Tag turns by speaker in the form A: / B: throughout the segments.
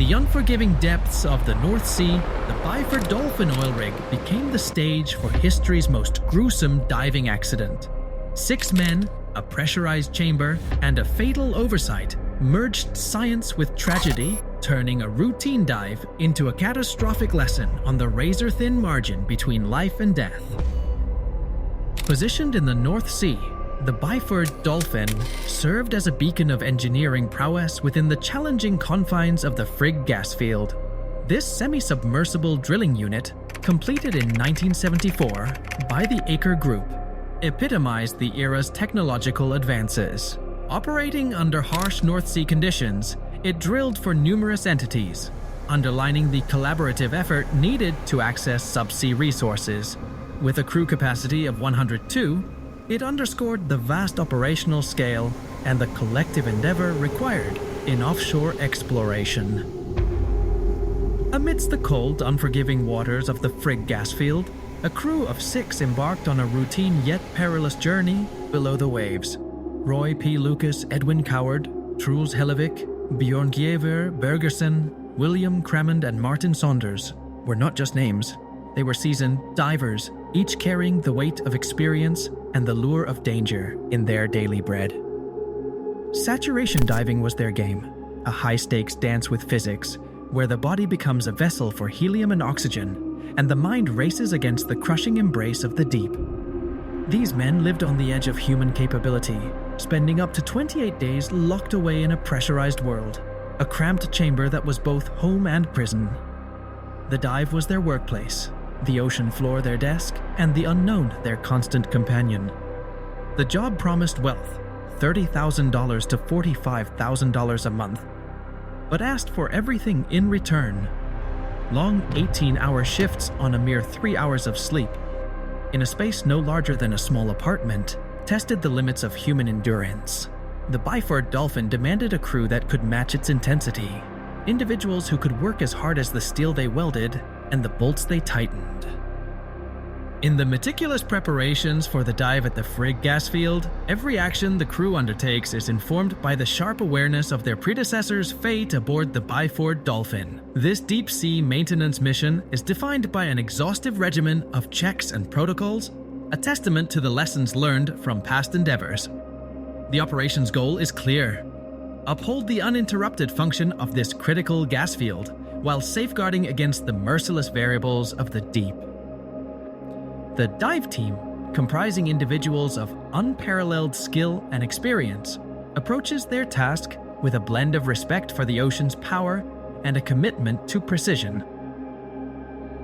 A: the unforgiving depths of the North Sea, the Byford Dolphin oil rig became the stage for history's most gruesome diving accident. 6 men, a pressurized chamber, and a fatal oversight merged science with tragedy, turning a routine dive into a catastrophic lesson on the razor-thin margin between life and death. Positioned in the North Sea, the Byford Dolphin served as a beacon of engineering prowess within the challenging confines of the Frigg gas field. This semi-submersible drilling unit, completed in 1974 by the Aker Group, epitomized the era's technological advances. Operating under harsh North Sea conditions, it drilled for numerous entities, underlining the collaborative effort needed to access subsea resources. With a crew capacity of 102, it underscored the vast operational scale and the collective endeavor required in offshore exploration. Amidst the cold, unforgiving waters of the Frigg gas field, a crew of 6 embarked on a routine yet perilous journey below the waves. Roy P. Lucas, Edwin Coward, Truls Hellevik, Bjorn Gjever Bergersen, William Cramond, and Martin Saunders were not just names. They were seasoned divers, each carrying the weight of experience and the lure of danger in their daily bread. Saturation diving was their game, a high-stakes dance with physics, where the body becomes a vessel for helium and oxygen, and the mind races against the crushing embrace of the deep. These men lived on the edge of human capability, spending up to 28 days locked away in a pressurized world, a cramped chamber that was both home and prison. The dive was their workplace, the ocean floor their desk, and the unknown their constant companion. The job promised wealth, $30,000 to $45,000 a month, but asked for everything in return. Long 18-hour shifts on a mere 3 hours of sleep, in a space no larger than a small apartment, tested the limits of human endurance. The Byford Dolphin demanded a crew that could match its intensity, individuals who could work as hard as the steel they welded and the bolts they tightened. In the meticulous preparations for the dive at the Frigg gas field, every action the crew undertakes is informed by the sharp awareness of their predecessors' fate aboard the Byford Dolphin. This deep-sea maintenance mission is defined by an exhaustive regimen of checks and protocols, a testament to the lessons learned from past endeavors. The operation's goal is clear: uphold the uninterrupted function of this critical gas field while safeguarding against the merciless variables of the deep. The dive team, comprising individuals of unparalleled skill and experience, approaches their task with a blend of respect for the ocean's power and a commitment to precision.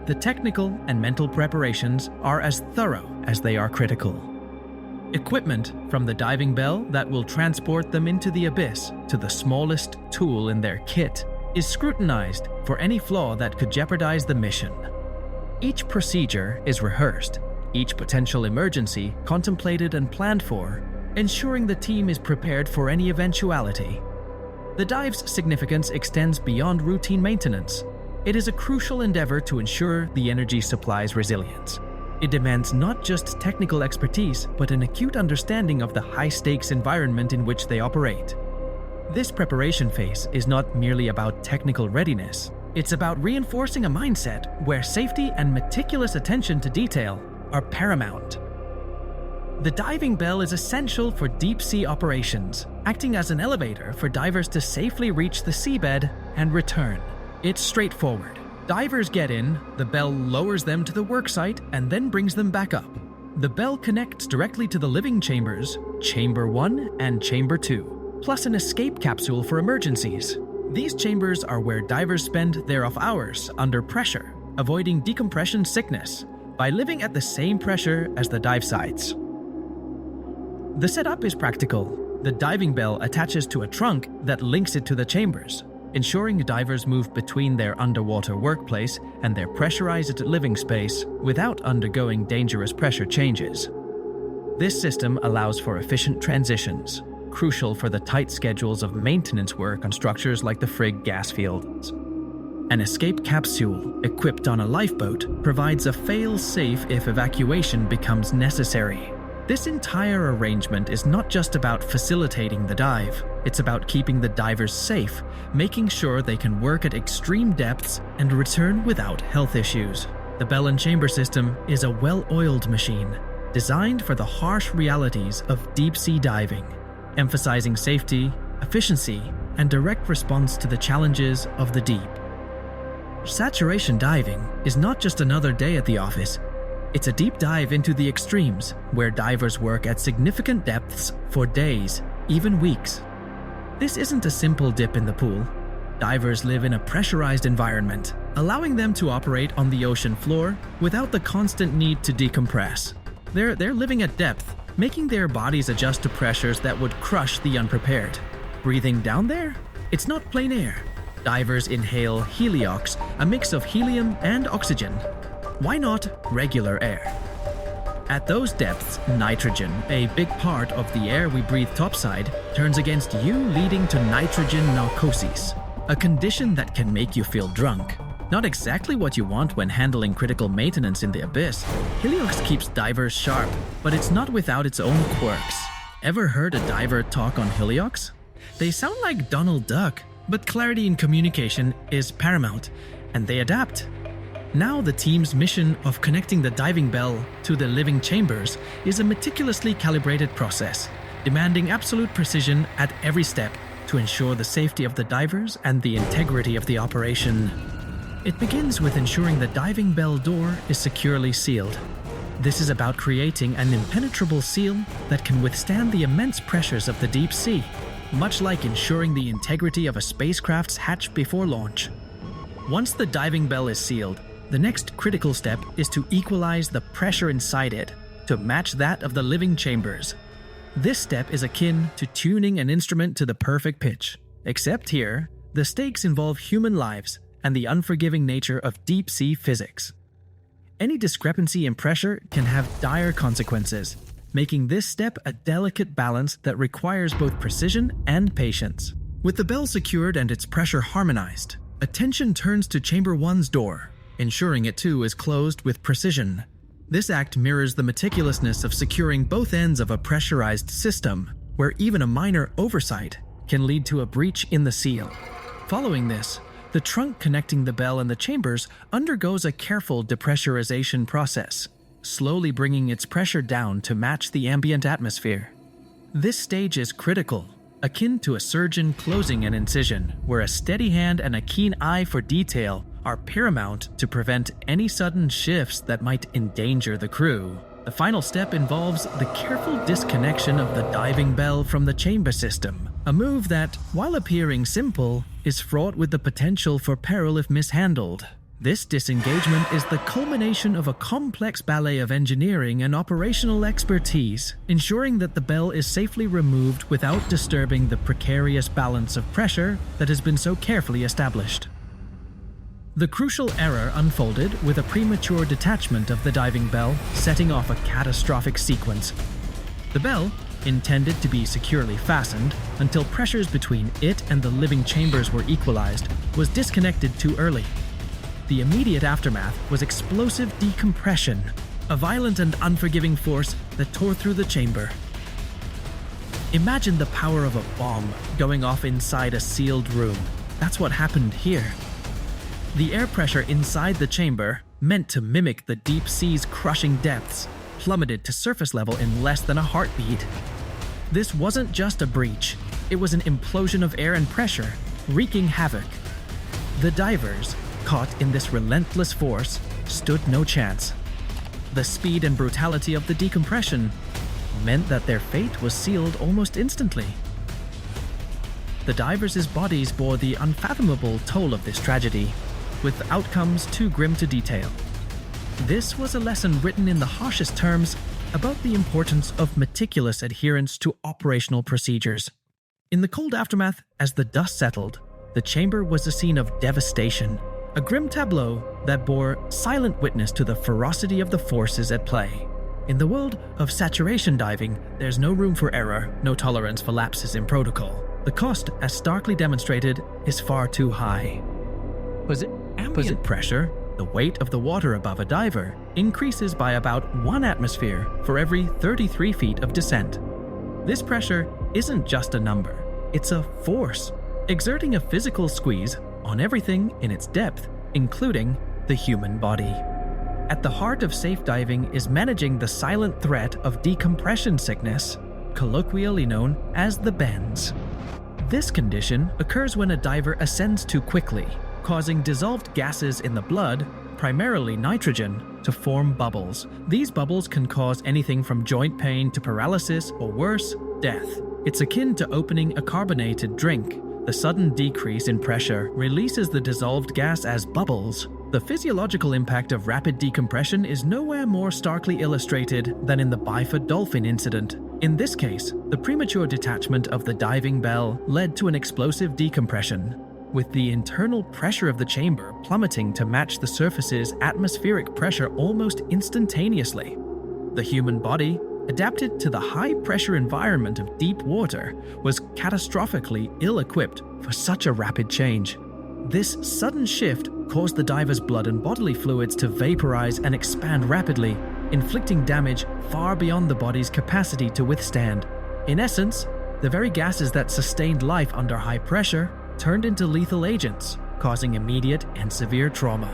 A: The technical and mental preparations are as thorough as they are critical. Equipment, from the diving bell that will transport them into the abyss to the smallest tool in their kit, is scrutinized for any flaw that could jeopardize the mission. Each procedure is rehearsed, each potential emergency contemplated and planned for, ensuring the team is prepared for any eventuality. The dive's significance extends beyond routine maintenance. It is a crucial endeavor to ensure the energy supply's resilience. It demands not just technical expertise, but an acute understanding of the high-stakes environment in which they operate. This preparation phase is not merely about technical readiness. It's about reinforcing a mindset where safety and meticulous attention to detail are paramount. The diving bell is essential for deep-sea operations, acting as an elevator for divers to safely reach the seabed and return. It's straightforward. Divers get in, the bell lowers them to the worksite, and then brings them back up. The bell connects directly to the living chambers, Chamber 1 and Chamber 2, plus an escape capsule for emergencies. These chambers are where divers spend their off hours under pressure, avoiding decompression sickness by living at the same pressure as the dive sites. The setup is practical. The diving bell attaches to a trunk that links it to the chambers, ensuring divers move between their underwater workplace and their pressurized living space without undergoing dangerous pressure changes. This system allows for efficient transitions, crucial for the tight schedules of maintenance work on structures like the Frigg gas fields. An escape capsule equipped on a lifeboat provides a fail-safe if evacuation becomes necessary. This entire arrangement is not just about facilitating the dive, it's about keeping the divers safe, making sure they can work at extreme depths and return without health issues. The bell and chamber system is a well-oiled machine, designed for the harsh realities of deep-sea diving, emphasizing safety, efficiency, and direct response to the challenges of the deep. Saturation diving is not just another day at the office. It's a deep dive into the extremes, where divers work at significant depths for days, even weeks. This isn't a simple dip in the pool. Divers live in a pressurized environment, allowing them to operate on the ocean floor without the constant need to decompress. They're living at depth, making their bodies adjust to pressures that would crush the unprepared. Breathing down there? It's not plain air. Divers inhale heliox, a mix of helium and oxygen. Why not regular air? At those depths, nitrogen, a big part of the air we breathe topside, turns against you, leading to nitrogen narcosis, a condition that can make you feel drunk. Not exactly what you want when handling critical maintenance in the abyss. Heliox keeps divers sharp, but it's not without its own quirks. Ever heard a diver talk on heliox? They sound like Donald Duck, but clarity in communication is paramount, and they adapt. Now the team's mission of connecting the diving bell to the living chambers is a meticulously calibrated process, demanding absolute precision at every step to ensure the safety of the divers and the integrity of the operation. It begins with ensuring the diving bell door is securely sealed. This is about creating an impenetrable seal that can withstand the immense pressures of the deep sea, much like ensuring the integrity of a spacecraft's hatch before launch. Once the diving bell is sealed, the next critical step is to equalize the pressure inside it to match that of the living chambers. This step is akin to tuning an instrument to the perfect pitch, except here, the stakes involve human lives and the unforgiving nature of deep-sea physics. Any discrepancy in pressure can have dire consequences, making this step a delicate balance that requires both precision and patience. With the bell secured and its pressure harmonized, attention turns to Chamber 1's door, ensuring it too is closed with precision. This act mirrors the meticulousness of securing both ends of a pressurized system, where even a minor oversight can lead to a breach in the seal. Following this, the trunk connecting the bell and the chambers undergoes a careful depressurization process, slowly bringing its pressure down to match the ambient atmosphere. This stage is critical, akin to a surgeon closing an incision, where a steady hand and a keen eye for detail are paramount to prevent any sudden shifts that might endanger the crew. The final step involves the careful disconnection of the diving bell from the chamber system, a move that, while appearing simple, is fraught with the potential for peril if mishandled. This disengagement is the culmination of a complex ballet of engineering and operational expertise, ensuring that the bell is safely removed without disturbing the precarious balance of pressure that has been so carefully established. The crucial error unfolded with a premature detachment of the diving bell, setting off a catastrophic sequence. The bell, intended to be securely fastened until pressures between it and the living chambers were equalized, was disconnected too early. The immediate aftermath was explosive decompression, a violent and unforgiving force that tore through the chamber. Imagine the power of a bomb going off inside a sealed room. That's what happened here. The air pressure inside the chamber, meant to mimic the deep sea's crushing depths, plummeted to surface level in less than a heartbeat. This wasn't just a breach, it was an implosion of air and pressure, wreaking havoc. The divers, caught in this relentless force, stood no chance. The speed and brutality of the decompression meant that their fate was sealed almost instantly. The divers' bodies bore the unfathomable toll of this tragedy, with outcomes too grim to detail. This was a lesson written in the harshest terms about the importance of meticulous adherence to operational procedures. In the cold aftermath, as the dust settled, the chamber was a scene of devastation, a grim tableau that bore silent witness to the ferocity of the forces at play. In the world of saturation diving, there's no room for error, no tolerance for lapses in protocol. The cost, as starkly demonstrated, is far too high. Was it ambient pressure the weight of the water above a diver increases by about 1 atmosphere for every 33 feet of descent. This pressure isn't just a number, it's a force, exerting a physical squeeze on everything in its depth, including the human body. At the heart of safe diving is managing the silent threat of decompression sickness, colloquially known as the bends. This condition occurs when a diver ascends too quickly, causing dissolved gases in the blood, primarily nitrogen, to form bubbles. These bubbles can cause anything from joint pain to paralysis or worse, death. It's akin to opening a carbonated drink. The sudden decrease in pressure releases the dissolved gas as bubbles. The physiological impact of rapid decompression is nowhere more starkly illustrated than in the Byford Dolphin incident. In this case, the premature detachment of the diving bell led to an explosive decompression, with the internal pressure of the chamber plummeting to match the surface's atmospheric pressure almost instantaneously. The human body, adapted to the high-pressure environment of deep water, was catastrophically ill-equipped for such a rapid change. This sudden shift caused the diver's blood and bodily fluids to vaporize and expand rapidly, inflicting damage far beyond the body's capacity to withstand. In essence, the very gases that sustained life under high pressure turned into lethal agents, causing immediate and severe trauma.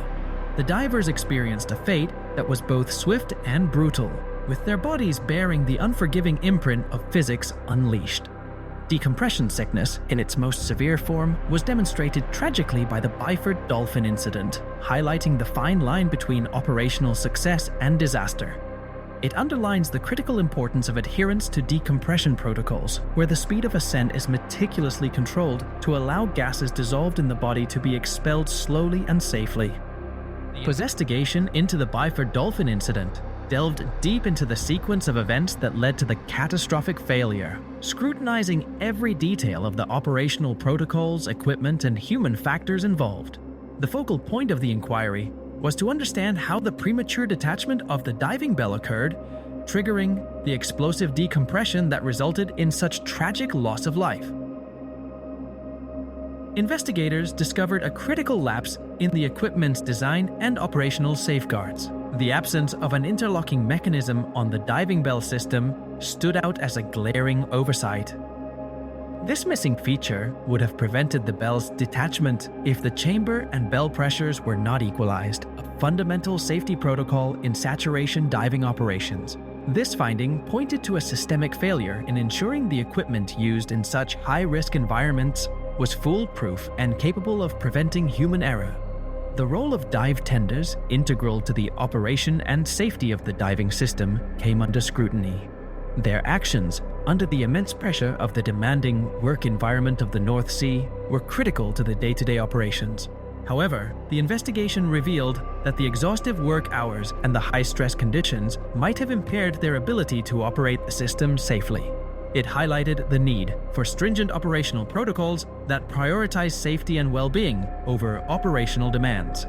A: The divers experienced a fate that was both swift and brutal, with their bodies bearing the unforgiving imprint of physics unleashed. Decompression sickness, in its most severe form, was demonstrated tragically by the Byford Dolphin incident, highlighting the fine line between operational success and disaster. It underlines the critical importance of adherence to decompression protocols, where the speed of ascent is meticulously controlled to allow gases dissolved in the body to be expelled slowly and safely. Investigation into the Byford Dolphin incident delved deep into the sequence of events that led to the catastrophic failure, scrutinizing every detail of the operational protocols, equipment, and human factors involved. The focal point of the inquiry was to understand how the premature detachment of the diving bell occurred, triggering the explosive decompression that resulted in such tragic loss of life. Investigators discovered a critical lapse in the equipment's design and operational safeguards. The absence of an interlocking mechanism on the diving bell system stood out as a glaring oversight. This missing feature would have prevented the bell's detachment if the chamber and bell pressures were not equalized, a fundamental safety protocol in saturation diving operations. This finding pointed to a systemic failure in ensuring the equipment used in such high-risk environments was foolproof and capable of preventing human error. The role of dive tenders, integral to the operation and safety of the diving system, came under scrutiny. Their actions, under the immense pressure of the demanding work environment of the North Sea, were critical to the day-to-day operations. However, the investigation revealed that the exhaustive work hours and the high-stress conditions might have impaired their ability to operate the system safely. It highlighted the need for stringent operational protocols that prioritize safety and well-being over operational demands.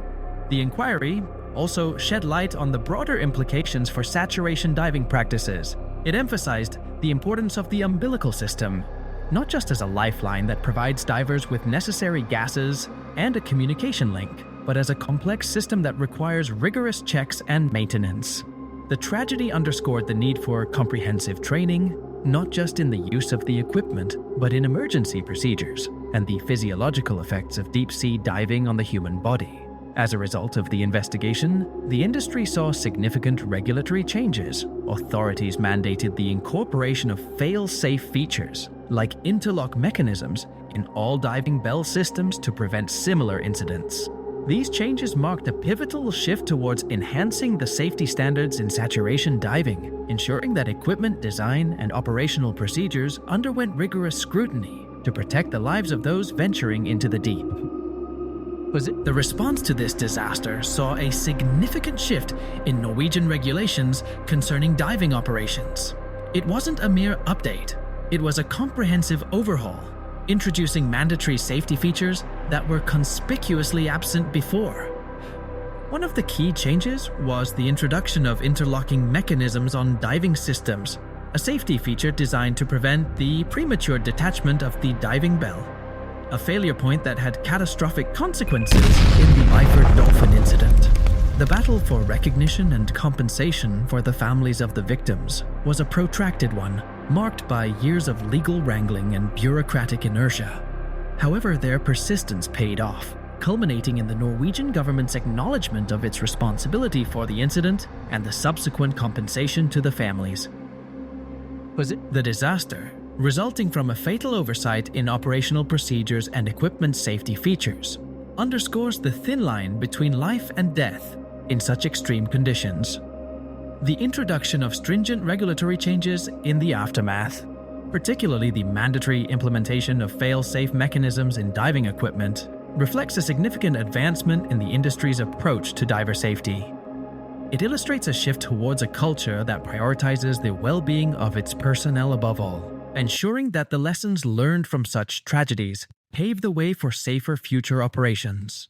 A: The inquiry also shed light on the broader implications for saturation diving practices. It emphasized the importance of the umbilical system, not just as a lifeline that provides divers with necessary gases and a communication link, but as a complex system that requires rigorous checks and maintenance. The tragedy underscored the need for comprehensive training, not just in the use of the equipment, but in emergency procedures and the physiological effects of deep-sea diving on the human body. As a result of the investigation, the industry saw significant regulatory changes. Authorities mandated the incorporation of fail-safe features, like interlock mechanisms, in all diving bell systems to prevent similar incidents. These changes marked a pivotal shift towards enhancing the safety standards in saturation diving, ensuring that equipment design and operational procedures underwent rigorous scrutiny to protect the lives of those venturing into the deep. The response to this disaster saw a significant shift in Norwegian regulations concerning diving operations. It wasn't a mere update, it was a comprehensive overhaul, introducing mandatory safety features that were conspicuously absent before. One of the key changes was the introduction of interlocking mechanisms on diving systems, a safety feature designed to prevent the premature detachment of the diving bell. a failure point that had catastrophic consequences in the Byford Dolphin incident. The battle for recognition and compensation for the families of the victims was a protracted one, marked by years of legal wrangling and bureaucratic inertia. However, their persistence paid off, culminating in the Norwegian government's acknowledgement of its responsibility for the incident and the subsequent compensation to the families. The disaster, resulting from a fatal oversight in operational procedures and equipment safety features, underscores the thin line between life and death in such extreme conditions. The introduction of stringent regulatory changes in the aftermath, particularly the mandatory implementation of fail-safe mechanisms in diving equipment, reflects a significant advancement in the industry's approach to diver safety. It illustrates a shift towards a culture that prioritizes the well-being of its personnel above all, ensuring that the lessons learned from such tragedies pave the way for safer future operations.